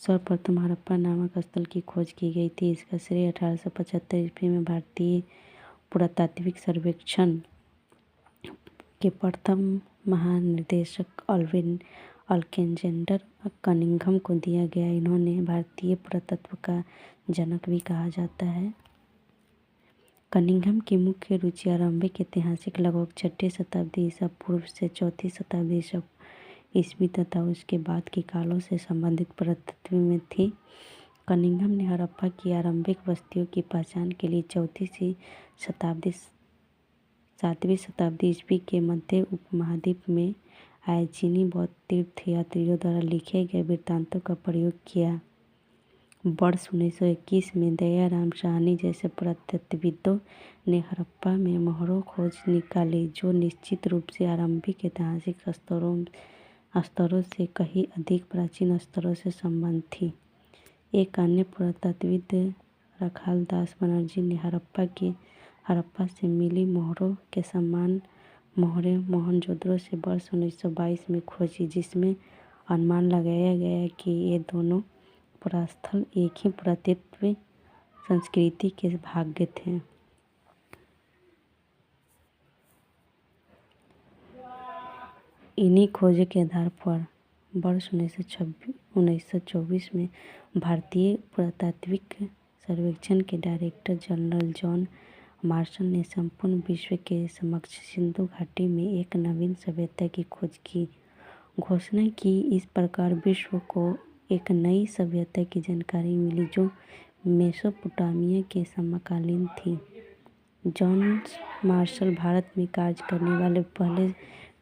सर्वप्रथम हड़प्पा नामक स्थल की खोज की गई थी। इसका श्रेय 1875 ईस्वी में भारतीय पुरातात्विक सर्वेक्षण के प्रथम महानिदेशक अलेक्जेंडर कनिंघम को दिया गया। इन्होंने भारतीय पुरातत्व का जनक भी कहा जाता है। कनिंघम की मुख्य रुचि आरंभिक ऐतिहासिक लगभग 6वीं शताब्दी ईसा पूर्व से 4वीं शताब्दी ईस्वी तथा उसके बाद के कालों से संबंधित पुरातत्व में थी। कनिंघम ने हड़प्पा की आरंभिक बस्तियों की पहचान के लिए 4वीं शताब्दी 7वीं शताब्दी ईस्वी के मध्य उपमहाद्वीप में आए चीनी बौद्ध तीर्थयात्रियों द्वारा लिखे गए वृत्तांतों का प्रयोग किया। वर्ष 1921 में दयाराम साहनी जैसे पुरातत्वविदों ने हड़प्पा में मोहरों खोज निकाली, जो निश्चित रूप से आरंभिक ऐतिहासिक स्तरों से कहीं अधिक प्राचीन स्तरों से संबंध थी। एक अन्य पुरातत्वविद रखाल दास बनर्जी ने हड़प्पा से मिली मोहरों के समान मोहरें मोहनजोदड़ो से वर्ष 1922 में खोजी, जिसमें अनुमान लगाया गया कि ये दोनों पुरास्थल एक ही पुरातत्व संस्कृति के भाग थे। इन्हीं खोजों के आधार पर वर्ष 1924 में भारतीय पुरातात्विक सर्वेक्षण के डायरेक्टर जनरल जॉन मार्शल ने संपूर्ण विश्व के समक्ष सिंधु घाटी में एक नवीन सभ्यता की खोज की घोषणा की। इस प्रकार विश्व को एक नई सभ्यता की जानकारी मिली, जो मेसोपोटामिया के समकालीन थी। जॉन मार्शल भारत में कार्य करने वाले पहले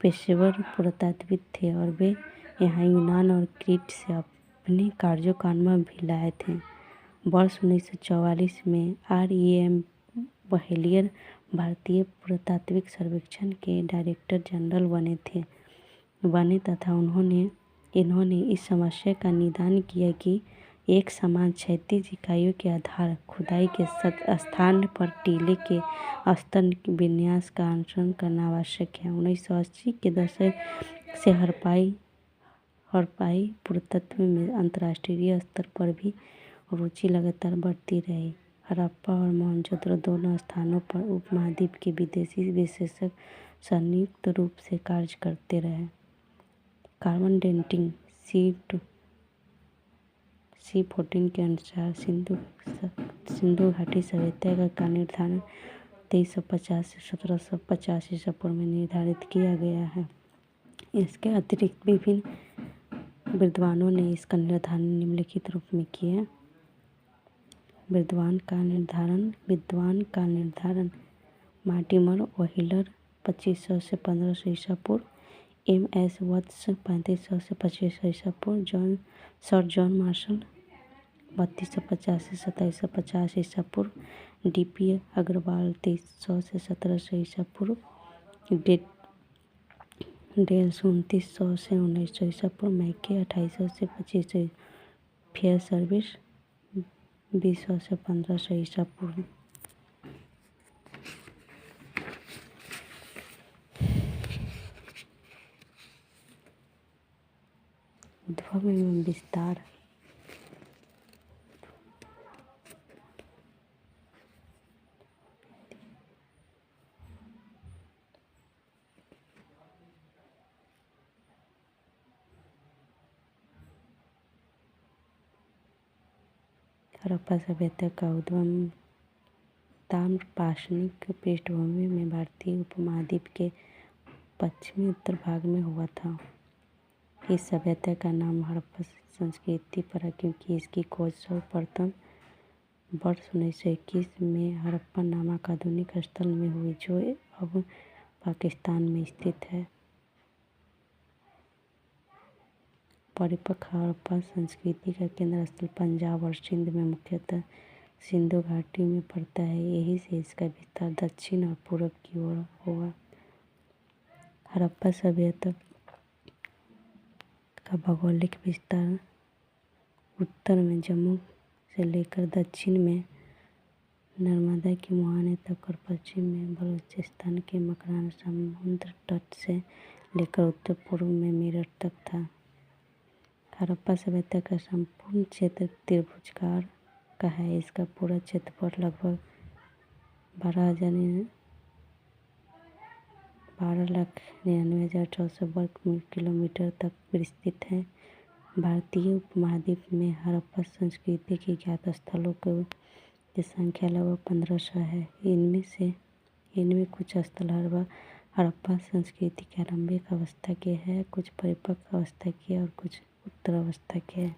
पेशेवर पुरातत्वविद थे और वे यहाँ यूनान और क्रीट से अपने कार्यों का अनुभव भी लाए थे। वर्ष 1944 में REM बहेलियर भारतीय पुरातात्विक सर्वेक्षण के डायरेक्टर जनरल बने तथा इन्होंने इस समस्या का निदान किया कि एक समान क्षैतिज इकाइयों के आधार खुदाई के स्थान पर टीले के स्तर विन्यास का अनुसरण करना आवश्यक है। 1980 के दशक से हड़प्पाई पुरातत्व में अंतर्राष्ट्रीय स्तर पर भी रुचि लगातार बढ़ती रही। हड़प्पा और मोहनजोदड़ो दोनों स्थानों पर उपमहाद्वीप के विदेशी विशेषज्ञ संयुक्त रूप से कार्य करते रहे। कार्बन डेटिंग C14 के अनुसार सिंधु घाटी सभ्यता का निर्धारण 2350 से 1750 ईसा पूर्व में निर्धारित किया गया है। इसके अतिरिक्त विभिन्न विद्वानों ने इसका निर्धारण निम्नलिखित रूप में किया। विद्वान का निर्धारण मार्टिमर ओहिलर 2500 से 1500 ईसा पूर्व, MS वत्स 3500 से 2500 ईसा पूर्व, सर जॉन मार्शल 3250 से 2750 ईसा पूर्व, DP अग्रवाल 2300 से 1700 ईसा पूर्व, डेल्स 2900 से 1900 ईसा पूर्व, मैके 2800 से 2500, फेयर सर्विस 2000 से 1500 ईसा पूर्व। उद्भव एवं विस्तार। हड़प्पा सभ्यता का उद्गम ताम्र पाषाणिक पृष्ठभूमि में भारतीय उपमहाद्वीप के पश्चिमी उत्तर भाग में हुआ था। इस सभ्यता का नाम हड़प्पा संस्कृति पड़ा क्योंकि इसकी खोज सर्वप्रथम वर्ष 1921 में हड़प्पा नामक आधुनिक स्थल में हुई, जो अब पाकिस्तान में स्थित है। परिपक्व हड़प्पा संस्कृति का केंद्र स्थल पंजाब और सिंध में मुख्यतः सिंधु घाटी में पड़ता है। यहीं से इसका विस्तार दक्षिण और पूर्व की ओर हुआ। हड़प्पा सभ्यता का भौगोलिक विस्तार उत्तर में जम्मू से लेकर दक्षिण में नर्मदा के मुहाने तक और पश्चिम में बलूचिस्तान के मकरान समुद्र तट से लेकर उत्तर पूर्व में मेरठ तक था। हड़प्पा सभ्यता का संपूर्ण क्षेत्र त्रिभुजाकार का है। इसका पूरा क्षेत्रफल लगभग 12,99,400 वर्ग किलोमीटर तक विस्तृत है। भारतीय उपमहाद्वीप में हड़प्पा संस्कृति के ज्ञात स्थलों की संख्या लगभग 1500 है। इनमें कुछ स्थल हड़प्पा संस्कृति के आरंभिक अवस्था के हैं, कुछ परिपक्व अवस्था के और कुछ उत्तरावस्था के हैं।